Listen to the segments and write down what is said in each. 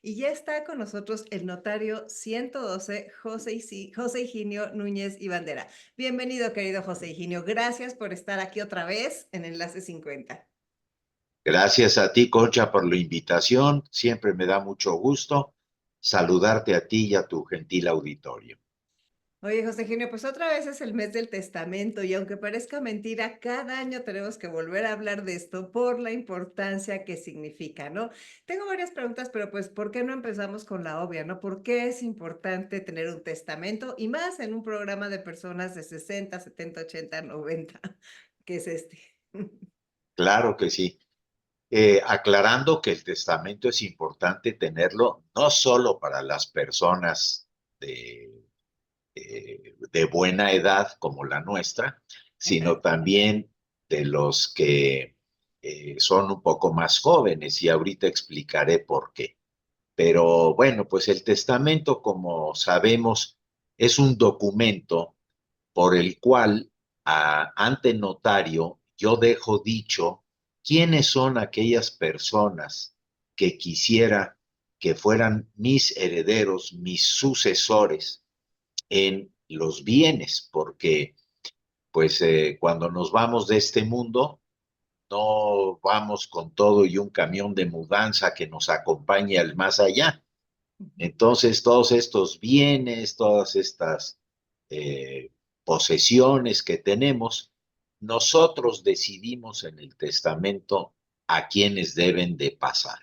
Y ya está con nosotros el notario 112, José Higinio Núñez y Bandera. Bienvenido, querido José Higinio. Gracias por estar aquí otra vez en Enlace 50. Gracias a ti, Concha, por la invitación. Siempre me da mucho gusto saludarte a ti y a tu gentil auditorio. Oye, José Higinio, pues otra vez es el mes del testamento y aunque parezca mentira, cada año tenemos que volver a hablar de esto por la importancia que significa, ¿no? Tengo varias preguntas, pero pues, ¿por qué no empezamos con la obvia, ¿no? ¿Por qué es importante tener un testamento y más en un programa de personas de 60, 70, 80, 90, que es este? Claro que sí. Aclarando que el testamento es importante tenerlo no solo para las personas de buena edad como la nuestra, Ajá. sino también de los que son un poco más jóvenes y ahorita explicaré por qué. Pero bueno, pues el testamento, como sabemos, es un documento por el cual ante notario yo dejo dicho quiénes son aquellas personas que quisiera que fueran mis herederos, mis sucesores en los bienes, porque pues cuando nos vamos de este mundo, no vamos con todo y un camión de mudanza que nos acompañe al más allá. Entonces, todos estos bienes, todas estas eh, posesiones que tenemos, nosotros decidimos en el testamento a quienes deben de pasar.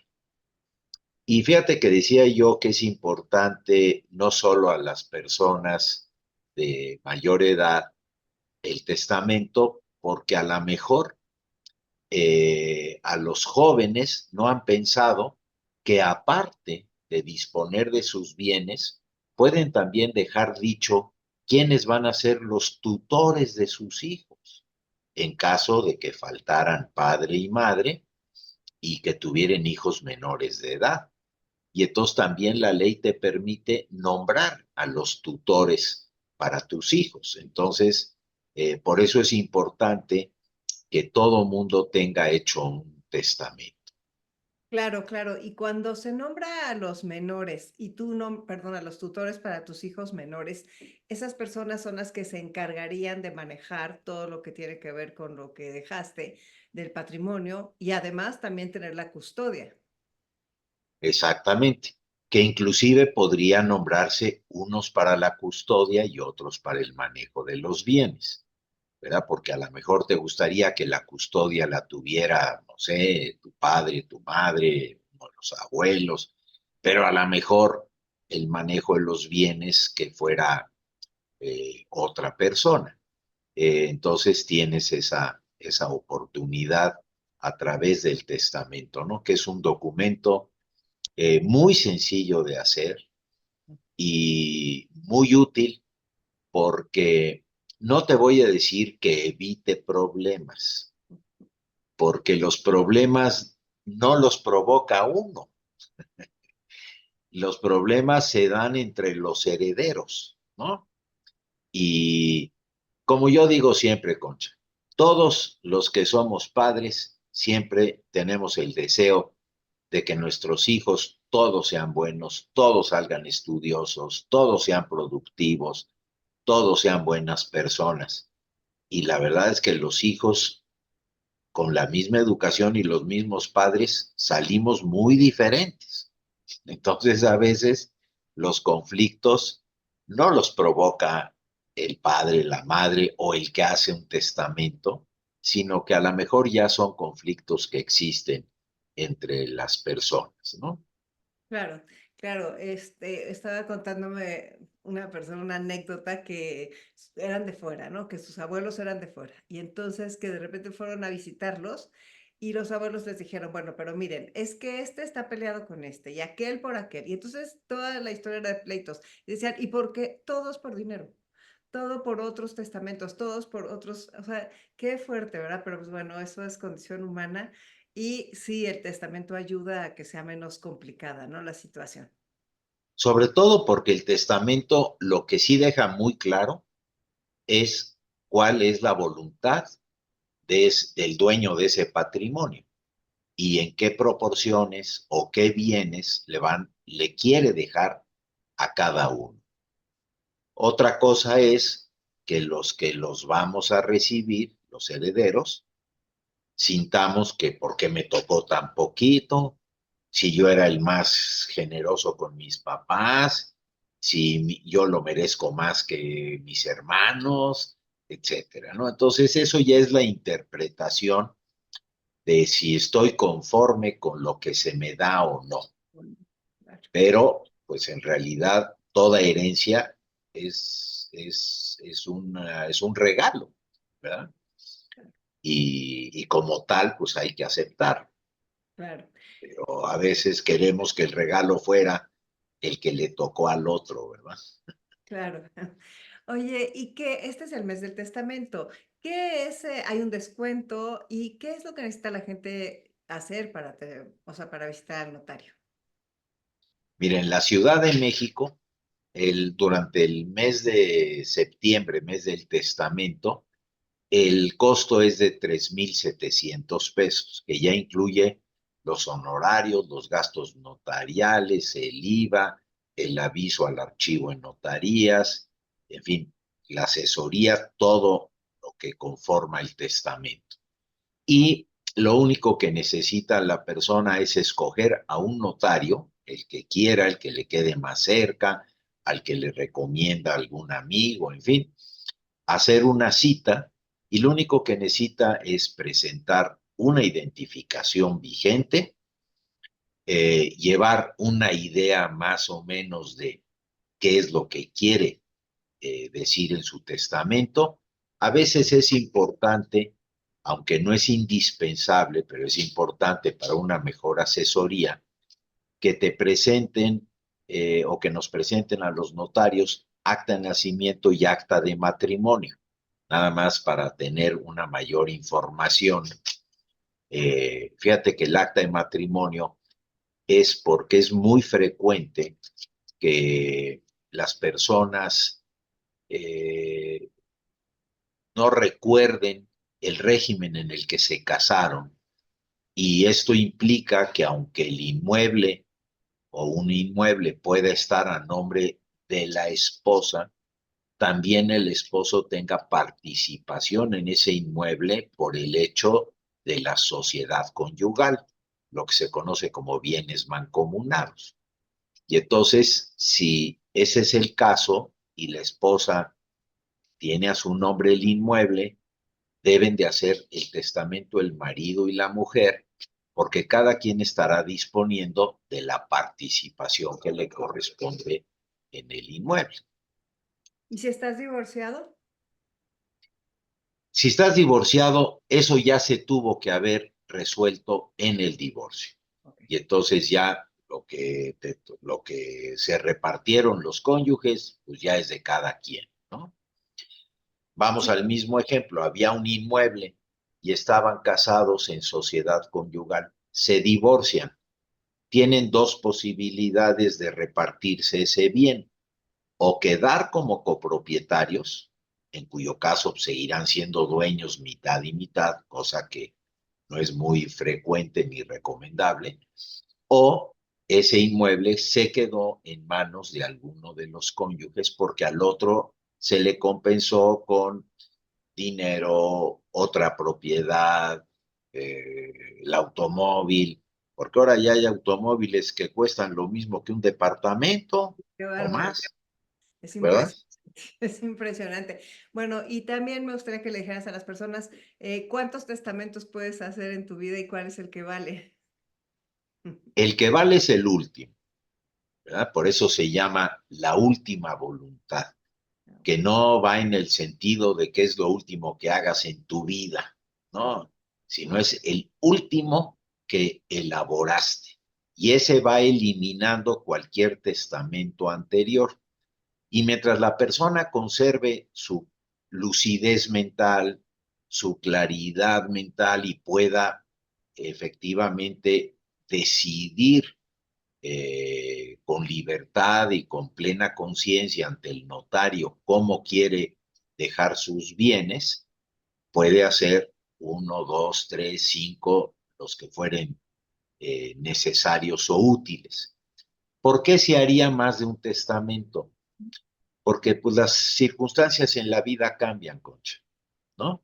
Y fíjate que decía yo que es importante no solo a las personas de mayor edad el testamento, porque a lo mejor a los jóvenes no han pensado que aparte de disponer de sus bienes, pueden también dejar dicho quiénes van a ser los tutores de sus hijos en caso de que faltaran padre y madre y que tuvieran hijos menores de edad. Y entonces también la ley te permite nombrar a los tutores para tus hijos. Entonces, por eso es importante que todo mundo tenga hecho un testamento. Claro, claro. Y cuando se nombra a los menores y tú no, perdón, a los tutores para tus hijos menores, esas personas son las que se encargarían de manejar todo lo que tiene que ver con lo que dejaste del patrimonio y además también tener la custodia. Exactamente. Que inclusive podría nombrarse unos para la custodia y otros para el manejo de los bienes, ¿verdad? Porque a lo mejor te gustaría que la custodia la tuviera, no sé, tu padre, tu madre, o los abuelos, pero a lo mejor el manejo de los bienes que fuera otra persona. Entonces tienes esa oportunidad a través del testamento, ¿no? Que es un documento muy sencillo de hacer y muy útil porque no te voy a decir que evite problemas, porque los problemas no los provoca uno, los problemas se dan entre los herederos, ¿no? Y como yo digo siempre, Concha, todos los que somos padres siempre tenemos el deseo de que nuestros hijos todos sean buenos, todos salgan estudiosos, todos sean productivos, todos sean buenas personas. Y la verdad es que los hijos con la misma educación y los mismos padres salimos muy diferentes. Entonces a veces los conflictos no los provoca el padre, la madre o el que hace un testamento, sino que a lo mejor ya son conflictos que existen entre las personas, ¿no? Claro, claro. Estaba contándome una persona una anécdota que eran de fuera, ¿no? Que sus abuelos eran de fuera. Y entonces que de repente fueron a visitarlos y los abuelos les dijeron, bueno, pero miren, es que este está peleado con este y aquel por aquel. Y entonces toda la historia era de pleitos. Y decían, ¿y por qué? Todos por dinero. Todo por otros testamentos, todos por otros, o sea, qué fuerte, ¿verdad? Pero pues bueno, eso es condición humana y sí, el testamento ayuda a que sea menos complicada, ¿no? La situación. Sobre todo porque el testamento lo que sí deja muy claro es cuál es la voluntad del dueño de ese patrimonio y en qué proporciones o qué bienes le van le quiere dejar a cada uno. Otra cosa es que los vamos a recibir, los herederos, sintamos que por qué me tocó tan poquito, si yo era el más generoso con mis papás, si yo lo merezco más que mis hermanos, etcétera, ¿no? Entonces eso ya es la interpretación de si estoy conforme con lo que se me da o no. Bueno, claro, Pero, pues en realidad, toda herencia es un regalo, ¿verdad? claro, Y como tal, pues hay que aceptar. claro, Pero a veces queremos que el regalo fuera el que le tocó al otro, ¿verdad? claro. Oye, ¿y qué? Este es el mes del testamento. ¿Qué es? ¿Hay un descuento? ¿Y qué es lo que necesita la gente hacer para, o sea, para visitar al notario? Miren, en la Ciudad de México, durante el mes de septiembre, mes del testamento, el costo es de 3,700 pesos, que ya incluye los honorarios, los gastos notariales, el IVA, el aviso al archivo en notarías, en fin, la asesoría, todo lo que conforma el testamento. Y lo único que necesita la persona es escoger a un notario, el que quiera, el que le quede más cerca, al que le recomienda algún amigo, en fin, hacer una cita y lo único que necesita es presentar una identificación vigente, llevar una idea más o menos de qué es lo que quiere decir en su testamento. A veces es importante, aunque no es indispensable, pero es importante para una mejor asesoría, que te presenten o que nos presenten a los notarios acta de nacimiento y acta de matrimonio, nada más para tener una mayor información. Fíjate que el acta de matrimonio es porque es muy frecuente que las personas eh, no recuerden el régimen en el que se casaron y esto implica que aunque el inmueble o un inmueble pueda estar a nombre de la esposa, también el esposo tenga participación en ese inmueble por el hecho de la sociedad conyugal, lo que se conoce como bienes mancomunados. Y entonces, si ese es el caso y la esposa tiene a su nombre el inmueble, deben de hacer el testamento el marido y la mujer, porque cada quien estará disponiendo de la participación que le corresponde en el inmueble. ¿Y si estás divorciado? Si estás divorciado, eso ya se tuvo que haber resuelto en el divorcio. Ok. Y entonces ya lo que se repartieron los cónyuges, pues ya es de cada quien, ¿no? Vamos Sí, al mismo ejemplo, había un inmueble y estaban casados en sociedad conyugal, se divorcian, tienen dos posibilidades de repartirse ese bien, o quedar como copropietarios, en cuyo caso seguirán siendo dueños mitad y mitad, cosa que no es muy frecuente ni recomendable, o ese inmueble se quedó en manos de alguno de los cónyuges porque al otro se le compensó con dinero, otra propiedad, el automóvil, porque ahora ya hay automóviles que cuestan lo mismo que un departamento qué o bárbaro. más, Es ¿verdad? impresionante. Es impresionante. Bueno, y también me gustaría que le dijeras a las personas cuántos testamentos puedes hacer en tu vida y cuál es el que vale. El que vale es el último, ¿verdad? Por eso se llama la última voluntad, que no va en el sentido de qué es lo último que hagas en tu vida, no, sino es el último que elaboraste. Y ese va eliminando cualquier testamento anterior. Y mientras la persona conserve su lucidez mental, su claridad mental y pueda efectivamente decidir con libertad y con plena conciencia ante el notario cómo quiere dejar sus bienes, puede hacer uno, dos, tres, cinco, los que fueren necesarios o útiles. ¿Por qué se haría más de un testamento? Porque pues las circunstancias en la vida cambian, Concha, ¿no?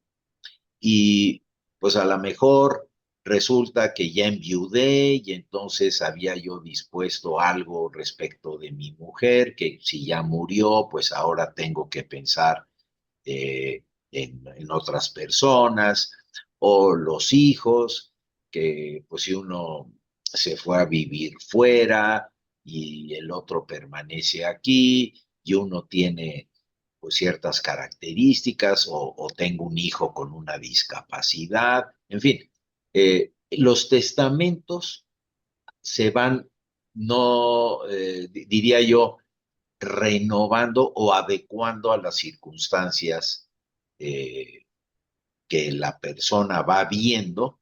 Y pues a lo mejor resulta que ya enviudé y entonces había yo dispuesto algo respecto de mi mujer, que si ya murió, pues ahora tengo que pensar en otras personas, o los hijos, que pues si uno se fue a vivir fuera y el otro permanece aquí y uno tiene pues ciertas características o tengo un hijo con una discapacidad, en fin, los testamentos se van, no, diría yo, renovando o adecuando a las circunstancias eh, que la persona va viendo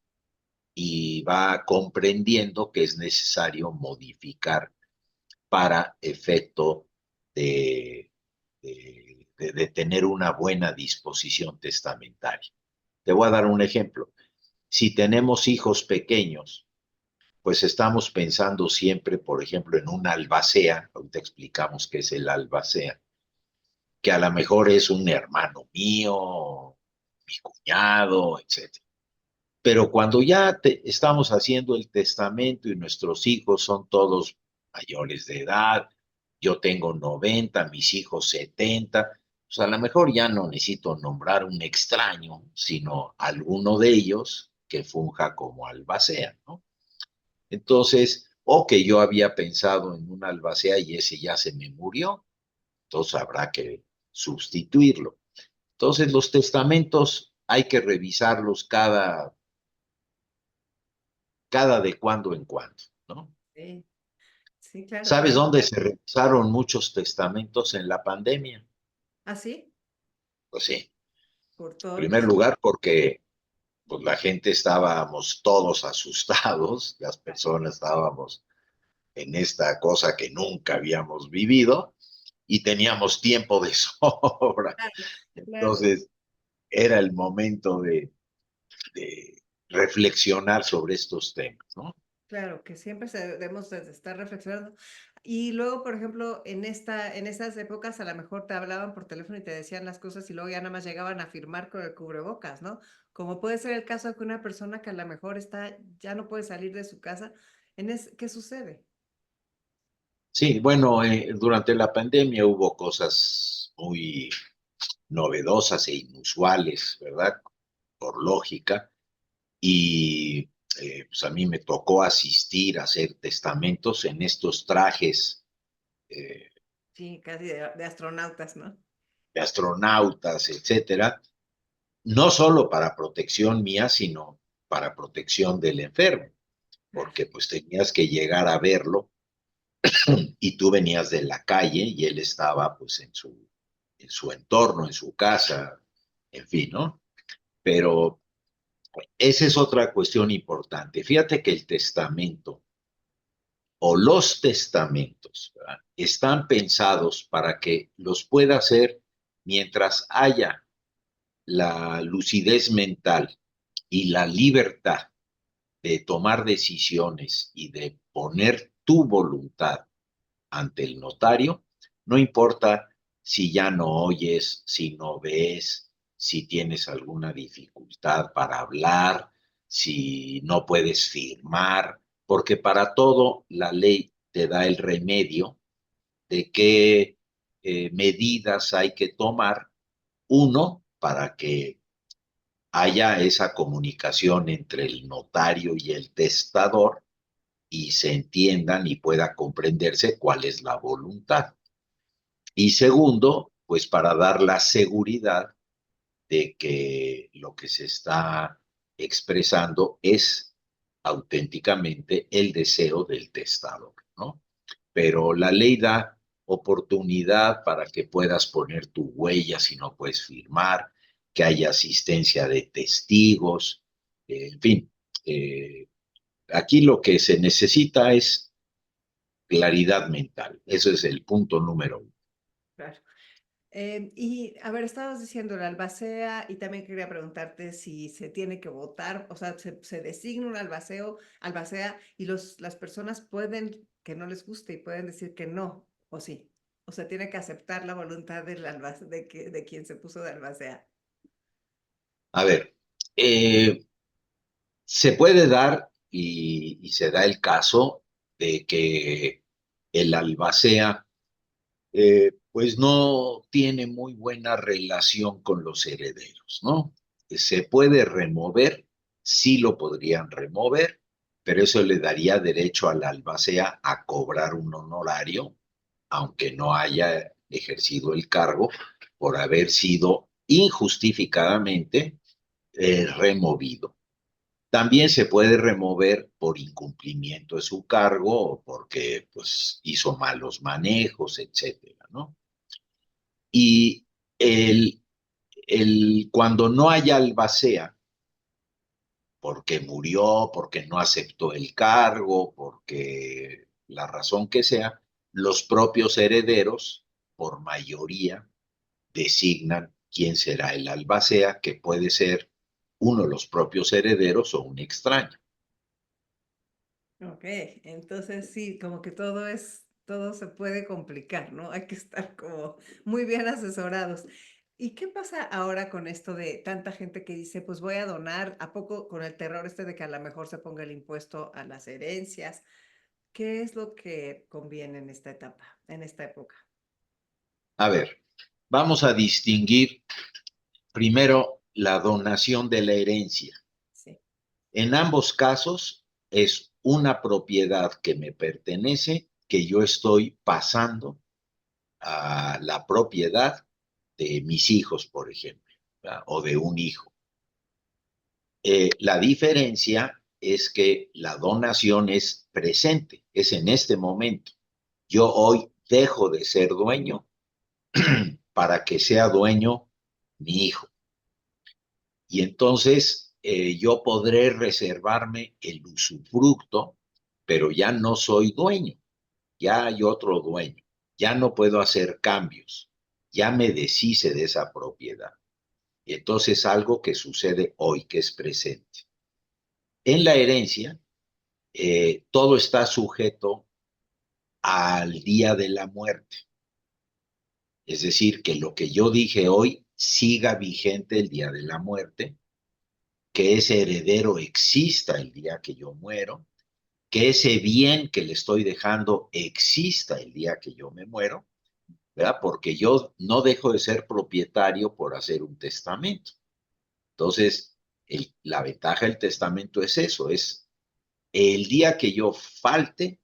y va comprendiendo que es necesario modificar para efecto de, de tener una buena disposición testamentaria. Te voy a dar un ejemplo. Si tenemos hijos pequeños, pues estamos pensando siempre, por ejemplo, en una albacea, ahorita explicamos qué es el albacea, que a lo mejor es un hermano mío, mi cuñado, etcétera. Pero cuando ya estamos haciendo el testamento y nuestros hijos son todos mayores de edad, yo tengo 90, mis hijos 70, pues a lo mejor ya no necesito nombrar un extraño, sino alguno de ellos que funja como albacea, ¿no? Entonces, o que yo había pensado en un albacea y ese ya se me murió, entonces habrá que sustituirlo. Entonces, los testamentos hay que revisarlos cada de cuando en cuando, ¿no? Sí, sí, claro, ¿Sabes para dónde poder. se revisaron muchos testamentos en la pandemia? ¿Ah, sí? Pues sí, en Por todos primer los. lugar porque pues, la gente estábamos todos asustados, las personas estábamos en esta cosa que nunca habíamos vivido y teníamos tiempo de sobra. Claro, claro, Entonces, era el momento de reflexionar sobre estos temas, ¿no? claro, que siempre debemos de estar reflexionando. Y luego, por ejemplo, en estas épocas a lo mejor te hablaban por teléfono y te decían las cosas y luego ya nada más llegaban a firmar con el cubrebocas, ¿no? Como puede ser el caso de que una persona que a lo mejor ya no puede salir de su casa, ¿qué sucede? Sí, bueno, durante la pandemia hubo cosas muy novedosas e inusuales, ¿verdad? Por lógica. Y pues a mí me tocó asistir a hacer testamentos en estos trajes eh, Sí, casi de astronautas, ¿no? de astronautas, etcétera, no solo para protección mía, sino para protección del enfermo, Claro, porque pues tenías que llegar a verlo y tú venías de la calle y él estaba pues en su entorno, en su casa, en fin, ¿no? Pero esa es otra cuestión importante. Fíjate que el testamento o los testamentos, ¿verdad? Están pensados para que los pueda hacer mientras haya la lucidez mental y la libertad de tomar decisiones y de poner tu voluntad ante el notario, no importa si ya no oyes, si no ves, si tienes alguna dificultad para hablar, si no puedes firmar, porque para todo la ley te da el remedio de qué medidas hay que tomar, uno, para que haya esa comunicación entre el notario y el testador y se entiendan y pueda comprenderse cuál es la voluntad. Y segundo, pues para dar la seguridad de que lo que se está expresando es auténticamente el deseo del testador, ¿no? Pero la ley da oportunidad para que puedas poner tu huella si no puedes firmar, que haya asistencia de testigos, en fin. Aquí lo que se necesita es claridad mental. Eso es el punto número uno. claro. Y a ver, estabas diciendo la albacea y también quería preguntarte si se tiene que votar, o sea, se designa un albacea y las personas pueden que no les guste y pueden decir que no, o sí. O sea, tiene que aceptar la voluntad de quien se puso de albacea. A ver, eh, se puede dar y se da el caso de que el albacea pues no tiene muy buena relación con los herederos, ¿no? Se puede remover, sí lo podrían remover, pero eso le daría derecho al albacea a cobrar un honorario, aunque no haya ejercido el cargo, por haber sido injustificadamente removido. También se puede remover por incumplimiento de su cargo o porque pues, hizo malos manejos, etcétera, ¿no? Y el, cuando no haya albacea, porque murió, porque no aceptó el cargo, porque la razón que sea, los propios herederos, por mayoría, designan quién será el albacea, que puede ser uno de los propios herederos o un extraño. Ok, entonces sí, como que todo se puede complicar, ¿no? Hay que estar como muy bien asesorados. ¿Y qué pasa ahora con esto de tanta gente que dice, pues voy a donar, ¿a poco con el terror este de que a lo mejor se ponga el impuesto a las herencias? ¿Qué es lo que conviene en esta etapa, en esta época? A ver, vamos a distinguir primero la donación de la herencia. Sí. En ambos casos es una propiedad que me pertenece, que yo estoy pasando a la propiedad de mis hijos, por ejemplo, ¿verdad? O de un hijo. La diferencia es que la donación es presente, es en este momento. Yo hoy dejo de ser dueño para que sea dueño mi hijo. Y entonces yo podré reservarme el usufructo, pero ya no soy dueño, ya hay otro dueño, ya no puedo hacer cambios, ya me deshice de esa propiedad. Y entonces algo que sucede hoy, que es presente. En la herencia, todo está sujeto al día de la muerte. Es decir, que lo que yo dije hoy siga vigente el día de la muerte, que ese heredero exista el día que yo muero, que ese bien que le estoy dejando exista el día que yo me muero, ¿verdad? Porque yo no dejo de ser propietario por hacer un testamento. Entonces, la ventaja del testamento es eso, es el día que yo falte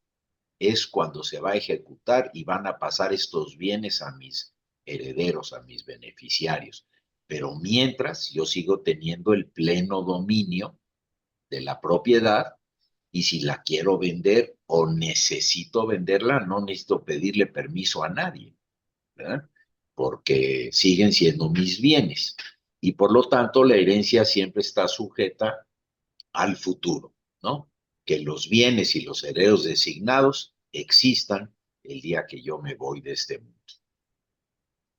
es cuando se va a ejecutar y van a pasar estos bienes a mis herederos, a mis beneficiarios. Pero mientras yo sigo teniendo el pleno dominio de la propiedad y si la quiero vender o necesito venderla, no necesito pedirle permiso a nadie, ¿verdad? Porque siguen siendo mis bienes. Y por lo tanto, la herencia siempre está sujeta al futuro, ¿no? Que los bienes y los herederos designados existan el día que yo me voy de este mundo.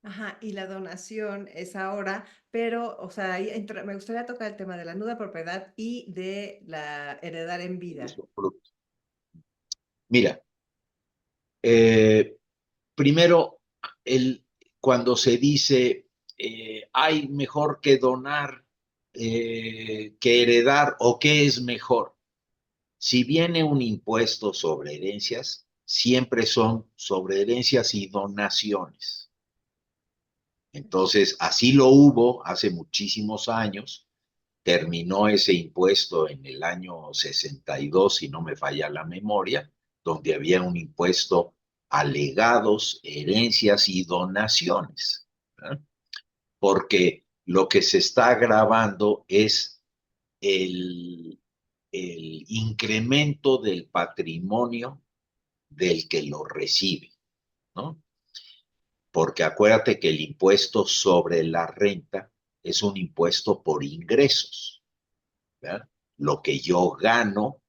Ajá, y la donación es ahora, pero, o sea, me gustaría tocar el tema de la nuda propiedad y de la heredar en vida. Mira, primero, el, cuando se dice hay mejor que donar que heredar o qué es mejor, si viene un impuesto sobre herencias, siempre son sobre herencias y donaciones. Entonces, así lo hubo hace muchísimos años. Terminó ese impuesto en el año 62, si no me falla la memoria, donde había un impuesto a legados, herencias y donaciones, ¿verdad? Porque lo que se está agravando es el, el incremento del patrimonio del que lo recibe, ¿no? Porque acuérdate que el impuesto sobre la renta es un impuesto por ingresos, ¿verdad? Lo que yo gano,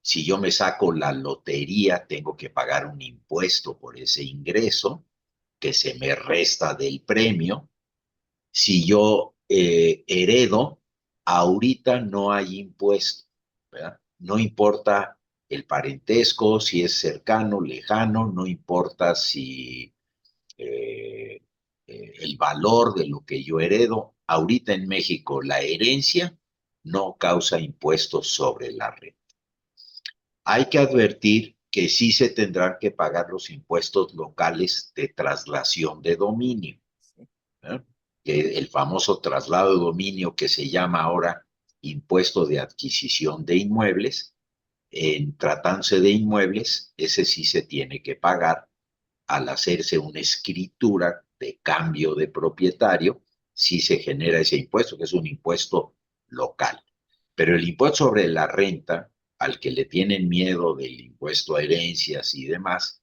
si yo me saco la lotería, tengo que pagar un impuesto por ese ingreso, que se me resta del premio. Si yo heredo, ahorita no hay impuesto, ¿verdad? No importa el parentesco, si es cercano, lejano, no importa si eh, el valor de lo que yo heredo. Ahorita en México la herencia no causa impuestos sobre la renta. Hay que advertir que sí se tendrán que pagar los impuestos locales de traslación de dominio, Sí. ¿eh? Que el famoso traslado de dominio que se llama ahora impuesto de adquisición de inmuebles, en tratándose de inmuebles, ese sí se tiene que pagar al hacerse una escritura de cambio de propietario, sí se genera ese impuesto, que es un impuesto local. Pero el impuesto sobre la renta, al que le tienen miedo del impuesto a herencias y demás,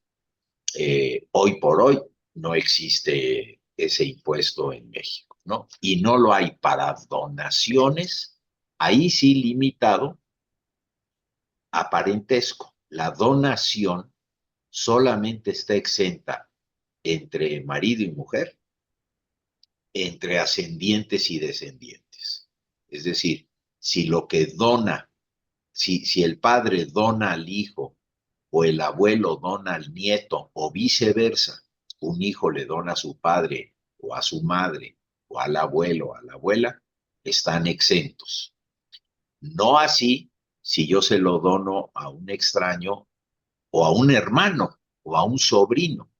hoy por hoy no existe ese impuesto en México, ¿no? Y no lo hay para donaciones, ahí sí limitado a parentesco. La donación solamente está exenta entre marido y mujer, entre ascendientes y descendientes. Es decir, si lo que dona, si el padre dona al hijo o el abuelo dona al nieto o viceversa, un hijo le dona a su padre o a su madre o al abuelo o a la abuela, están exentos. No así si yo se lo dono a un extraño o a un hermano o a un sobrino.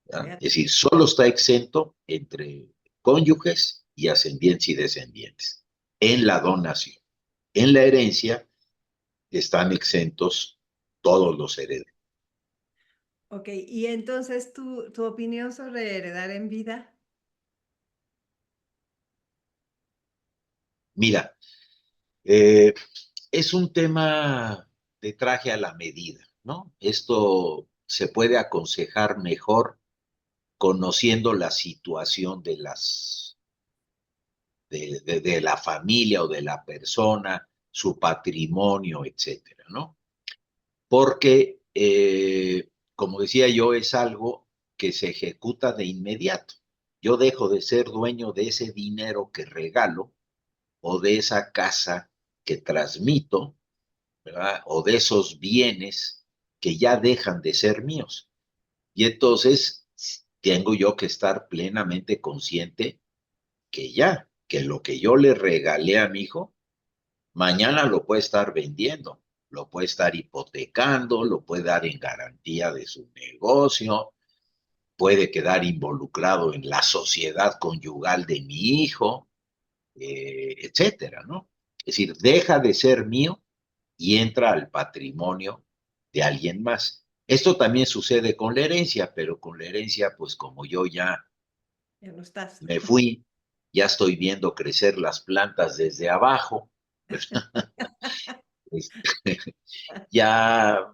¿Ya? Ya. Es decir, solo está exento entre cónyuges y ascendientes y descendientes en la donación. En la herencia están exentos todos los herederos. Ok, y entonces tu opinión sobre heredar en vida. Mira, eh, es un tema de traje a la medida, ¿no? Esto se puede aconsejar mejor conociendo la situación de la familia o de la persona, su patrimonio, etcétera, ¿no? Porque, como decía yo, es algo que se ejecuta de inmediato. Yo dejo de ser dueño de ese dinero que regalo o de esa casa que transmito, ¿verdad? O de esos bienes que ya dejan de ser míos. Y entonces tengo yo que estar plenamente consciente que lo que yo le regalé a mi hijo, mañana lo puede estar vendiendo, lo puede estar hipotecando, lo puede dar en garantía de su negocio, puede quedar involucrado en la sociedad conyugal de mi hijo, etcétera, ¿no? Es decir, deja de ser mío y entra al patrimonio de alguien más. Esto también sucede con la herencia, pero con la herencia, pues como yo ya Ya no estás. me fui, ya estoy viendo crecer las plantas desde abajo, ya,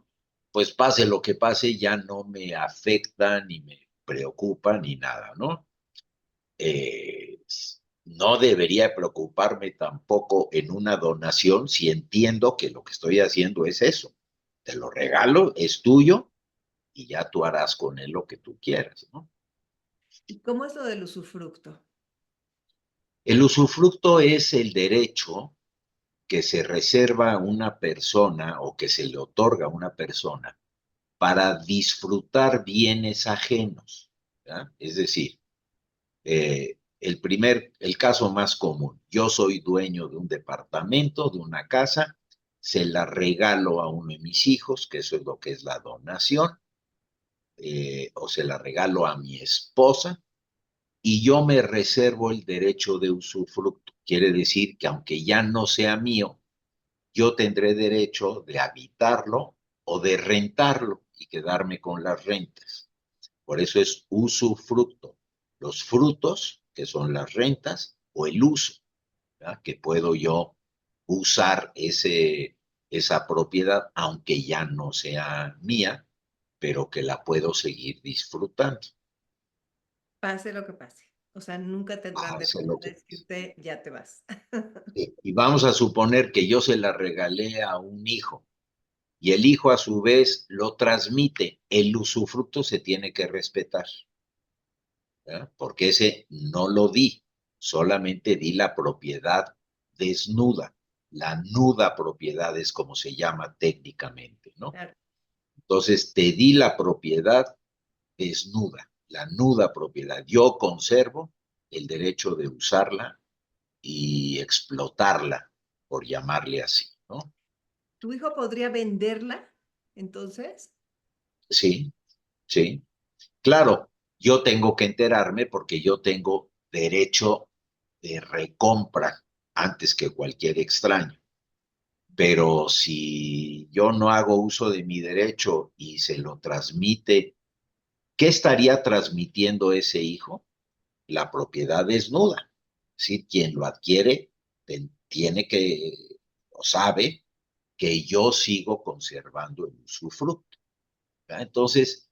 pues pase lo que pase, ya no me afecta ni me preocupa ni nada, ¿no? Eh, no debería preocuparme tampoco en una donación si entiendo que lo que estoy haciendo es eso. Te lo regalo, es tuyo y ya tú harás con él lo que tú quieras, ¿no? ¿Y cómo es lo del usufructo? El usufructo es el derecho que se reserva a una persona o que se le otorga a una persona para disfrutar bienes ajenos, ¿ya? Es decir, el caso más común, yo soy dueño de un departamento, de una casa, se la regalo a uno de mis hijos, que eso es lo que es la donación, o se la regalo a mi esposa, y yo me reservo el derecho de usufructo. Quiere decir que aunque ya no sea mío, yo tendré derecho de habitarlo o de rentarlo y quedarme con las rentas. Por eso es usufructo. Los frutos, que son las rentas, o el uso, ¿verdad? Que puedo yo usar esa propiedad, aunque ya no sea mía, pero que la puedo seguir disfrutando. Pase lo que pase. O sea, nunca tendrán Hace derecho lo a que... decirte, ya te vas. Y vamos a suponer que yo se la regalé a un hijo y el hijo a su vez lo transmite. El usufructo se tiene que respetar. ¿verdad? Porque ese no lo di, solamente di la propiedad desnuda. La nuda propiedad es como se llama técnicamente, ¿no? Claro. Entonces te di la propiedad desnuda, la nuda propiedad. Yo conservo el derecho de usarla y explotarla, por llamarle así, ¿no? ¿Tu hijo podría venderla entonces? Sí, sí. Claro, yo tengo que enterarme porque yo tengo derecho de recompra antes que cualquier extraño. Pero si yo no hago uso de mi derecho y se lo transmite, ¿qué estaría transmitiendo ese hijo? La propiedad desnuda. ¿Sí? Quien lo adquiere tiene que, o sabe, que yo sigo conservando el usufructo. ¿Verdad? Entonces,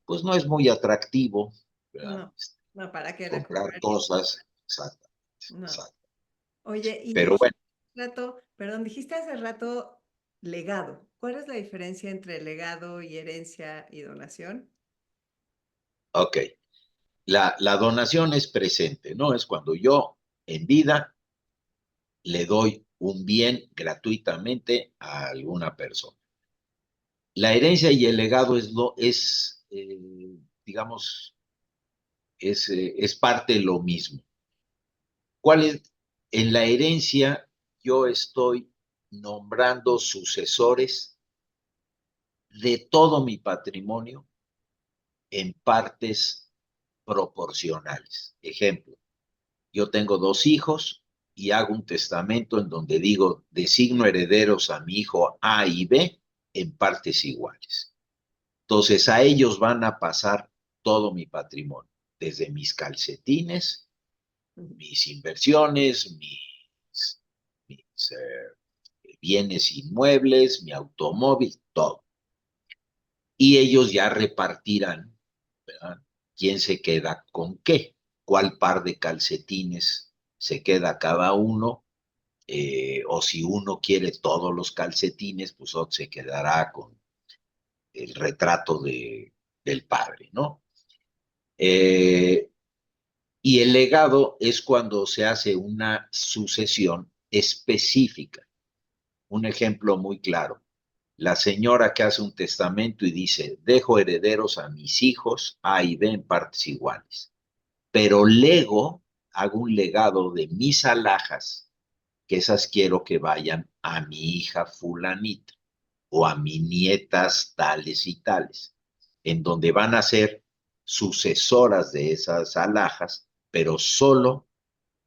pues no es muy atractivo, ¿verdad? No, no, ¿para qué la Comprar compraría? cosas, exacto, No. exacto. Oye, y Pero dijiste bueno, hace rato, perdón, dijiste hace rato legado. ¿Cuál es la diferencia entre legado y herencia y donación? ok. La donación es presente, ¿no? Es cuando yo en vida le doy un bien gratuitamente a alguna persona. La herencia y el legado digamos, es parte de lo mismo. ¿Cuál es? En la herencia yo estoy nombrando sucesores de todo mi patrimonio en partes proporcionales. Ejemplo, yo tengo dos hijos y hago un testamento en donde digo, designo herederos a mi hijo A y B en partes iguales. Entonces a ellos van a pasar todo mi patrimonio, desde mis calcetines, Ujú. mis inversiones, mis bienes inmuebles, mi automóvil, todo. Y ellos ya repartirán, ¿verdad? ¿Quién se queda con qué? ¿Cuál par de calcetines se queda cada uno? O si uno quiere todos los calcetines, pues otro se quedará con el retrato del padre, ¿no? Eh, y el legado es cuando se hace una sucesión específica. Un ejemplo muy claro. La señora que hace un testamento y dice, dejo herederos a mis hijos A y B en partes iguales, pero hago un legado de mis alhajas, que esas quiero que vayan a mi hija fulanita o a mis nietas tales y tales, en donde van a ser sucesoras de esas alhajas, pero solo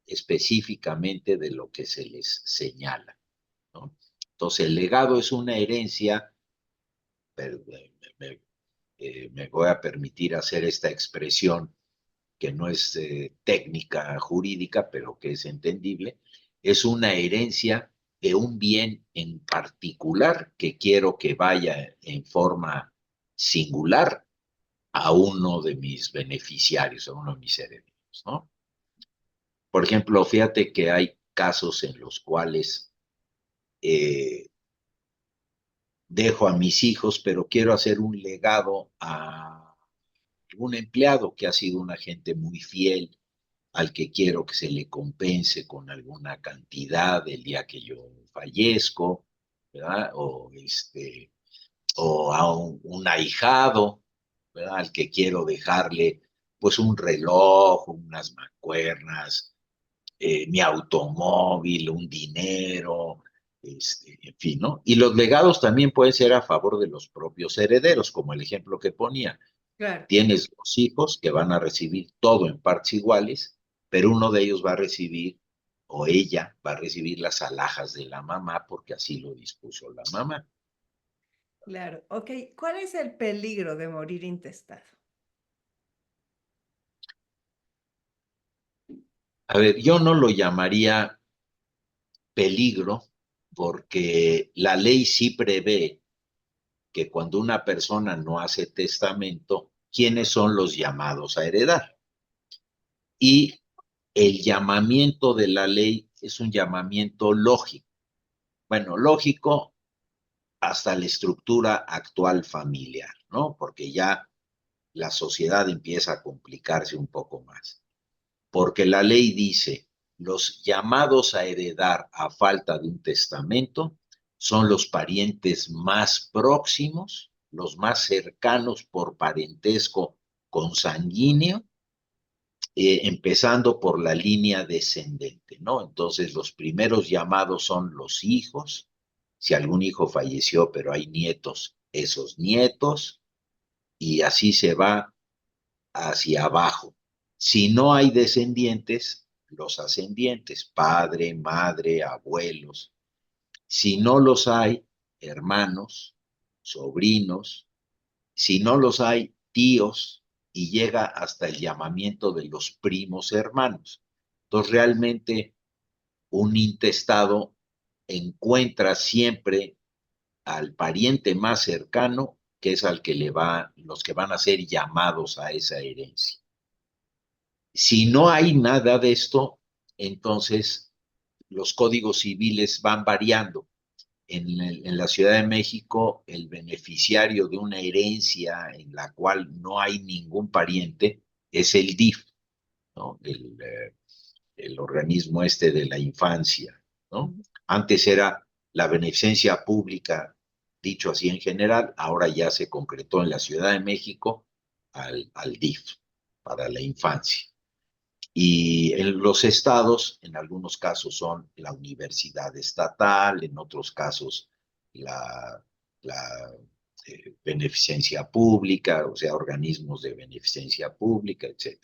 específicamente de lo que se les señala, ¿no? Entonces, el legado es una herencia, pero me voy a permitir hacer esta expresión que no es técnica jurídica, pero que es entendible, es una herencia de un bien en particular que quiero que vaya en forma singular a uno de mis beneficiarios, a uno de mis herederos, ¿no? Por ejemplo, fíjate que hay casos en los cuales eh, dejo a mis hijos, pero quiero hacer un legado a un empleado que ha sido una gente muy fiel, al que quiero que se le compense con alguna cantidad el día que yo fallezco, ¿verdad? O a un ahijado, ¿verdad? Al que quiero dejarle pues un reloj, unas mancuernas, mi automóvil, un dinero, en fin, ¿no? Y los legados también pueden ser a favor de los propios herederos, como el ejemplo que ponía. Claro, Tienes dos hijos que van a recibir todo en partes iguales, pero uno de ellos va a recibir, o ella va a recibir las alhajas de la mamá porque así lo dispuso la mamá. claro. Ok, ¿cuál es el peligro de morir intestado? A ver, yo no lo llamaría peligro porque la ley sí prevé que cuando una persona no hace testamento, ¿quiénes son los llamados a heredar? Y el llamamiento de la ley es un llamamiento lógico. Bueno, lógico hasta la estructura actual familiar, ¿no? Porque ya la sociedad empieza a complicarse un poco más, porque la ley dice, los llamados a heredar a falta de un testamento son los parientes más próximos, los más cercanos por parentesco consanguíneo, empezando por la línea descendente, ¿no? Entonces, los primeros llamados son los hijos. Si algún hijo falleció, pero hay nietos, esos nietos, y así se va hacia abajo. Si no hay descendientes, los ascendientes, padre, madre, abuelos. Si no los hay, hermanos, sobrinos. Si no los hay, tíos, y llega hasta el llamamiento de los primos hermanos. Entonces, realmente un intestado encuentra siempre al pariente más cercano, que es al que le va, los que van a ser llamados a esa herencia. Si no hay nada de esto, entonces los códigos civiles van variando. En la Ciudad de México, el beneficiario de una herencia en la cual no hay ningún pariente es el DIF, ¿no? El organismo este de la infancia, ¿no? Antes era la beneficencia pública, dicho así en general, ahora ya se concretó en la Ciudad de México al DIF, para la infancia. Y en los estados, en algunos casos son la universidad estatal, en otros casos la beneficencia pública, o sea, organismos de beneficencia pública, etc.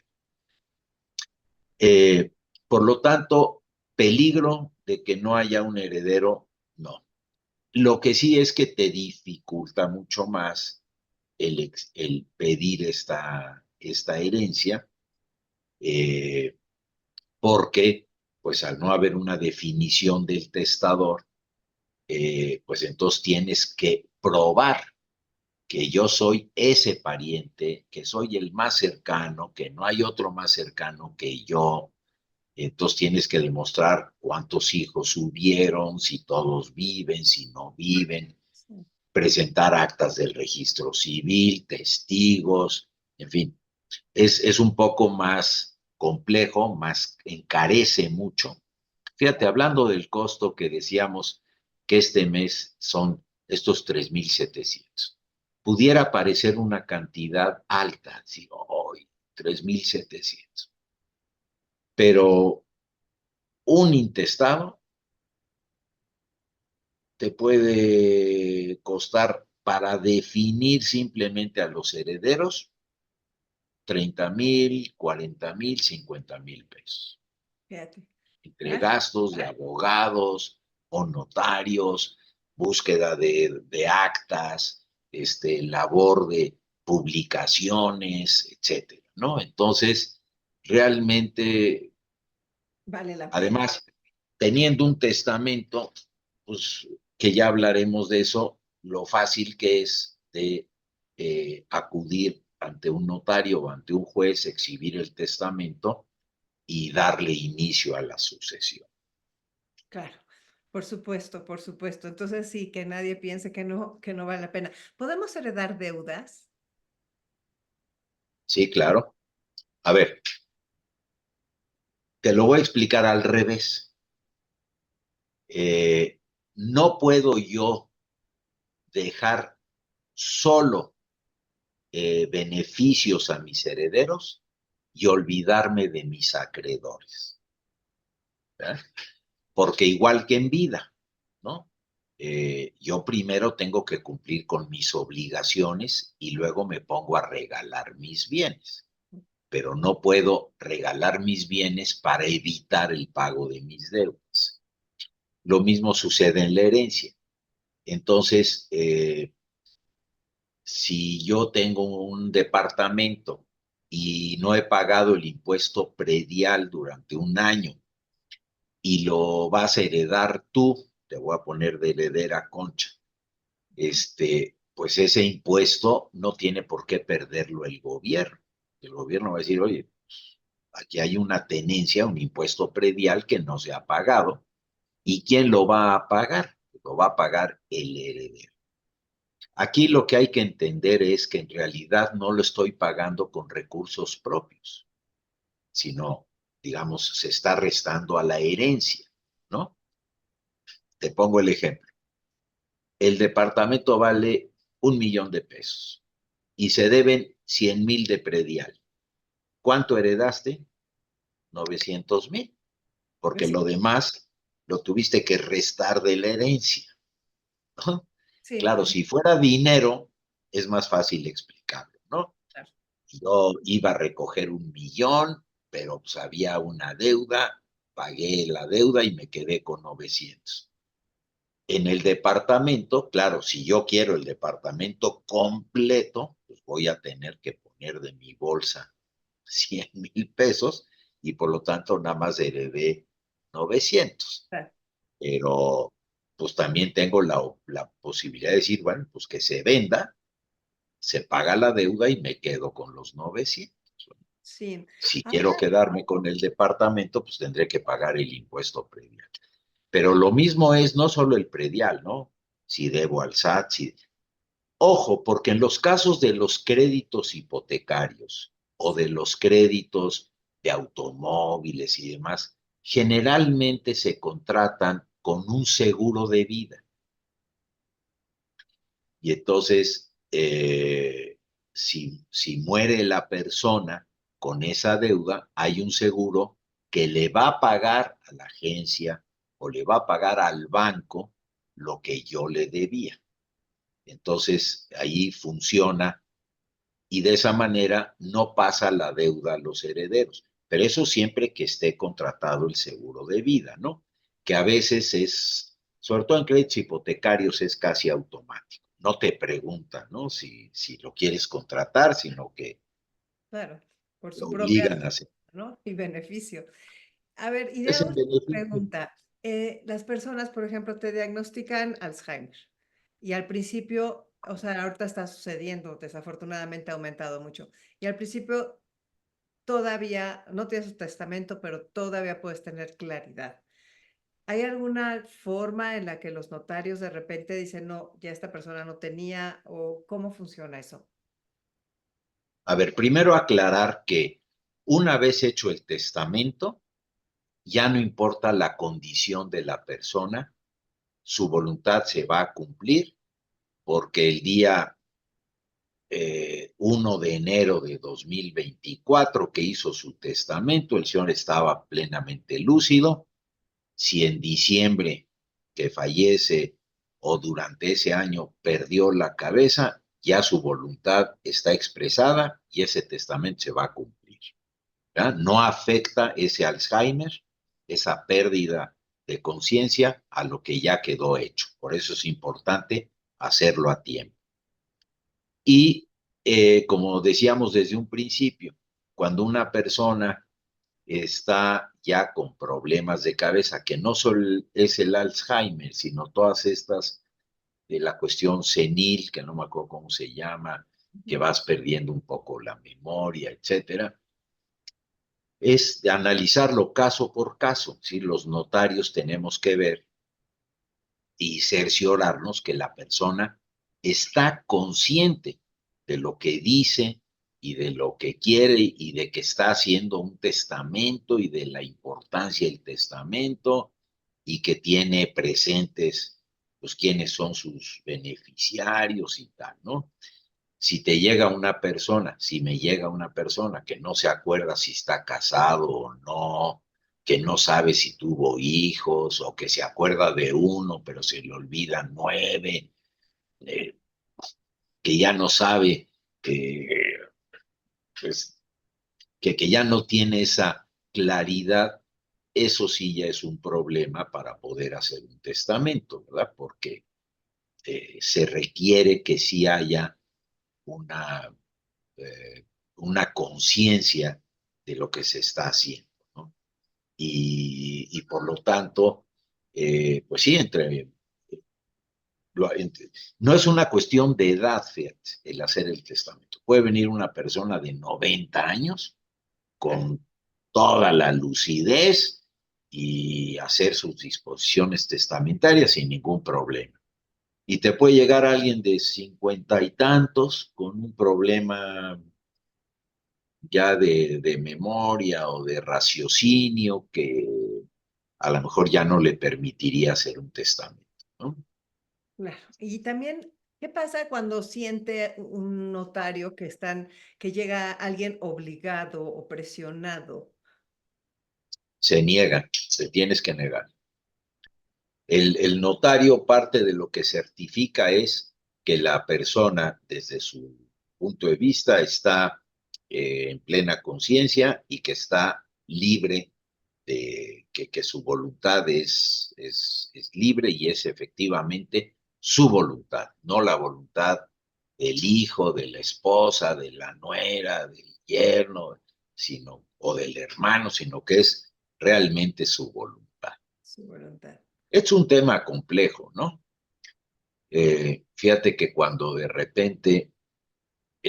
Eh, por lo tanto, peligro de que no haya un heredero, no. Lo que sí es que te dificulta mucho más el pedir esta herencia, eh, porque pues al no haber una definición del testador, pues entonces tienes que probar que yo soy ese pariente, que soy el más cercano, que no hay otro más cercano que yo. Entonces tienes que demostrar cuántos hijos hubieron, si todos viven, si no viven, Sí. presentar actas del registro civil, testigos, en fin, es un poco más complejo, más encarece mucho. Fíjate, hablando del costo que decíamos que este mes son estos 3,700. Pudiera parecer una cantidad alta, sí, hoy, 3,700. Pero un intestado te puede costar para definir simplemente a los herederos 30,000, 40,000, 50,000 pesos. Fíjate. Entre Ah, gastos de abogados o notarios, búsqueda de actas, labor de publicaciones, etcétera, ¿no? Entonces, realmente, vale la pena. además, teniendo un testamento, pues que ya hablaremos de eso, lo fácil que es de acudir ante un notario o ante un juez, exhibir el testamento y darle inicio a la sucesión. Claro, por supuesto, por supuesto. Entonces sí, que nadie piense que no vale la pena. ¿Podemos heredar deudas? Sí, claro. A ver, te lo voy a explicar al revés. No puedo yo dejar solo beneficios a mis herederos y olvidarme de mis acreedores, ¿verdad? Porque igual que en vida, ¿no? Yo primero tengo que cumplir con mis obligaciones y luego me pongo a regalar mis bienes, pero no puedo regalar mis bienes para evitar el pago de mis deudas. Lo mismo sucede en la herencia. Entonces, si yo tengo un departamento y no he pagado el impuesto predial durante un año y lo vas a heredar tú, te voy a poner de heredera Concha, pues ese impuesto no tiene por qué perderlo el gobierno. El gobierno va a decir, oye, aquí hay una tenencia, un impuesto predial que no se ha pagado. ¿Y quién lo va a pagar? Lo va a pagar el heredero. Aquí lo que hay que entender es que en realidad no lo estoy pagando con recursos propios, sino, digamos, se está restando a la herencia, ¿no? Te pongo el ejemplo. El departamento vale 1 millón de pesos y se deben 100,000 de predial. ¿Cuánto heredaste? 900,000, porque Pues sí, lo demás lo tuviste que restar de la herencia, ¿no? sí, Claro, si fuera dinero, es más fácil explicarlo, ¿no? claro. Yo iba a recoger 1 millón, pero pues había una deuda, pagué la deuda y me quedé con 900. En el departamento, claro, si yo quiero el departamento completo, pues voy a tener que poner de mi bolsa 100,000 pesos y por lo tanto nada más heredé 900. Claro. Pero pues también tengo la posibilidad de decir, bueno, pues que se venda, se paga la deuda y me quedo con los 900. Sí. Si quiero Ahora, quedarme con el departamento, pues tendré que pagar el impuesto predial. Pero lo mismo es no solo el predial, ¿no? Si debo al SAT, si... Ojo, porque en los casos de los créditos hipotecarios o de los créditos de automóviles y demás, generalmente se contratan con un seguro de vida. Y entonces, si muere la persona con esa deuda, hay un seguro que le va a pagar a la agencia o le va a pagar al banco lo que yo le debía. Entonces, ahí funciona y de esa manera no pasa la deuda a los herederos. Pero eso siempre que esté contratado el seguro de vida, ¿no? Que a veces es, sobre todo en créditos hipotecarios, es casi automático. No te preguntan, ¿no? Si lo quieres contratar, sino que claro, por lo su propia, obligan a hacer. ¿no? Y beneficio. A ver, y Es ya el última beneficio. pregunta. Las personas, por ejemplo, te diagnostican Alzheimer y al principio, o sea, ahorita está sucediendo, desafortunadamente ha aumentado mucho. Y al principio todavía no tienes su testamento, pero todavía puedes tener claridad. ¿Hay alguna forma en la que los notarios de repente dicen, no, ya esta persona no tenía o cómo funciona eso? A ver, primero aclarar que una vez hecho el testamento, ya no importa la condición de la persona, su voluntad se va a cumplir porque el día 1 de enero de 2024 que hizo su testamento, el señor estaba plenamente lúcido. Si en diciembre que fallece o durante ese año perdió la cabeza, ya su voluntad está expresada y ese testamento se va a cumplir. ¿Verdad? No afecta ese Alzheimer, esa pérdida de conciencia a lo que ya quedó hecho. Por eso es importante hacerlo a tiempo. Y como decíamos desde un principio, cuando una persona está ya con problemas de cabeza, que no solo es el Alzheimer, sino todas estas de la cuestión senil, que no me acuerdo cómo se llama, que Ujú. vas perdiendo un poco la memoria, etcétera, es de analizarlo caso por caso. ¿Sí? Los notarios tenemos que ver y cerciorarnos que la persona está consciente de lo que dice y de lo que quiere y de que está haciendo un testamento y de la importancia del testamento y que tiene presentes pues quiénes son sus beneficiarios y tal, ¿no? Si te llega una persona, si me llega una persona que no se acuerda si está casado o no, que no sabe si tuvo hijos o que se acuerda de uno pero se le olvidan 9, eh, que ya no sabe, que, pues, que ya no tiene esa claridad, eso sí ya es un problema para poder hacer un testamento, ¿verdad? Porque se requiere que sí haya una eh, una conciencia de lo que se está haciendo, ¿no? Y por lo tanto, pues sí, no es una cuestión de edad, fíjate, el hacer el testamento. Puede venir una persona de 90 años Claro. con toda la lucidez y hacer sus disposiciones testamentarias sin ningún problema. Y te puede llegar alguien de 50 y tantos con un problema ya de memoria o de raciocinio que a lo mejor ya no le permitiría hacer un testamento, ¿no? Claro. Y también, ¿qué pasa cuando siente un notario que llega alguien obligado o presionado? Se niega, se tienes que negar. El notario parte de lo que certifica es que la persona, desde su punto de vista, está en plena conciencia y que está libre de que su voluntad es libre y es efectivamente su voluntad, no la voluntad del hijo, de la esposa, de la nuera, del yerno, sino, o del hermano, sino que es realmente su voluntad. Su voluntad. Es un tema complejo, ¿no? Fíjate que cuando de repente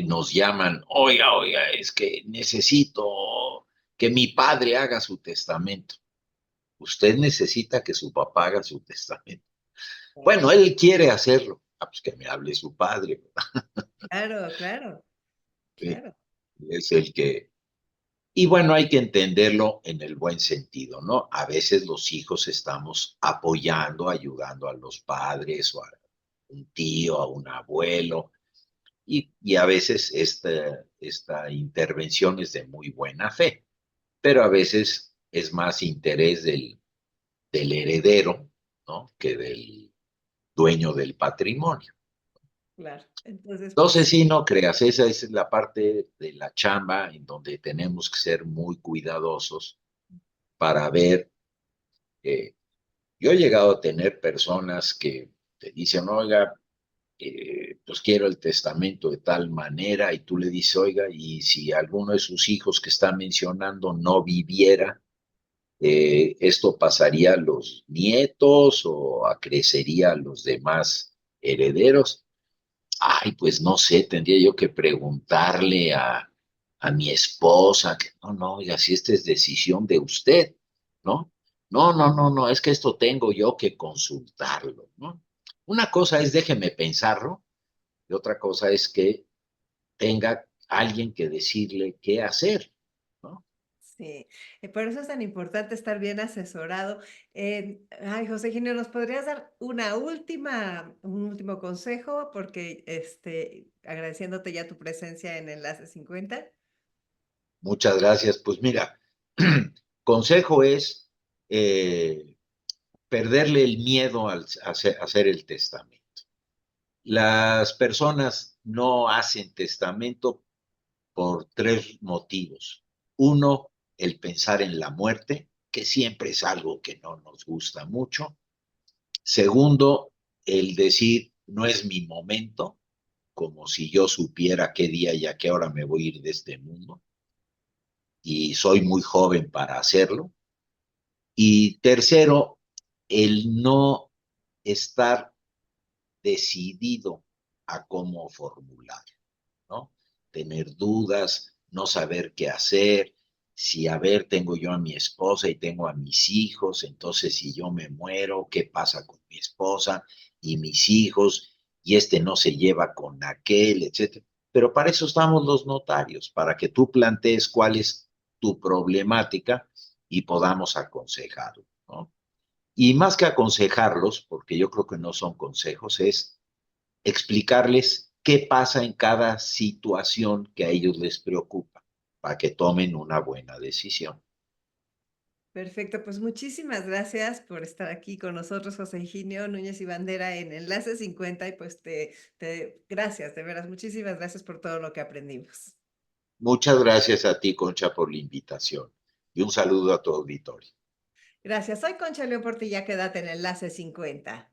nos llaman, oiga, oiga, es que necesito que mi padre haga su testamento. Usted necesita que su papá haga su testamento. Bueno, él quiere hacerlo. Ah, pues que me hable su padre. Claro, claro, ¿Sí? claro. Es el que... Y bueno, hay que entenderlo en el buen sentido, ¿no? A veces los hijos estamos apoyando, ayudando a los padres o a un tío, a un abuelo, y a veces esta intervención es de muy buena fe, pero a veces es más interés del heredero, ¿no? Que del dueño del patrimonio. Claro. Entonces, pues Entonces, sí. sí, no creas, esa es la parte de la chamba en donde tenemos que ser muy cuidadosos para ver. eh, yo he llegado a tener personas que te dicen, oiga, pues quiero el testamento de tal manera, y tú le dices, oiga, y si alguno de sus hijos que está mencionando no viviera, esto pasaría a los nietos o acrecería a los demás herederos. Ay, pues no sé, tendría yo que preguntarle a mi esposa, que no, no, oiga, si esta es decisión de usted, ¿no? No, no, no, no, es que esto tengo yo que consultarlo, ¿no? Una cosa es déjeme pensarlo y otra cosa es que tenga alguien que decirle qué hacer, ¿no? Sí, por eso es tan importante estar bien asesorado. Ay, José Ginio, ¿nos podrías dar un último consejo? Porque, agradeciéndote ya tu presencia en Enlace 50. Muchas gracias. Pues mira, consejo es eh, perderle el miedo al hacer el testamento. Las personas no hacen testamento por tres motivos. Uno, el pensar en la muerte, que siempre es algo que no nos gusta mucho. Segundo, el decir, no es mi momento, como si yo supiera qué día y a qué hora me voy a ir de este mundo, y soy muy joven para hacerlo. Y tercero, el no estar decidido a cómo formular, ¿no? Tener dudas, no saber qué hacer, si a ver, tengo yo a mi esposa y tengo a mis hijos, entonces si yo me muero, ¿qué pasa con mi esposa y mis hijos? Y este no se lleva con aquel, etcétera. Pero para eso estamos los notarios, para que tú plantees cuál es tu problemática y podamos aconsejarlo, ¿no? Y más que aconsejarlos, porque yo creo que no son consejos, es explicarles qué pasa en cada situación que a ellos les preocupa, para que tomen una buena decisión. Perfecto, pues muchísimas gracias por estar aquí con nosotros, José Higinio Núñez y Bandera en Enlace 50 y pues gracias, de veras, muchísimas gracias por todo lo que aprendimos. Muchas gracias a ti, Concha, por la invitación y un saludo a tu auditorio. Gracias, soy Concha León Portilla, quédate en Enlace 50.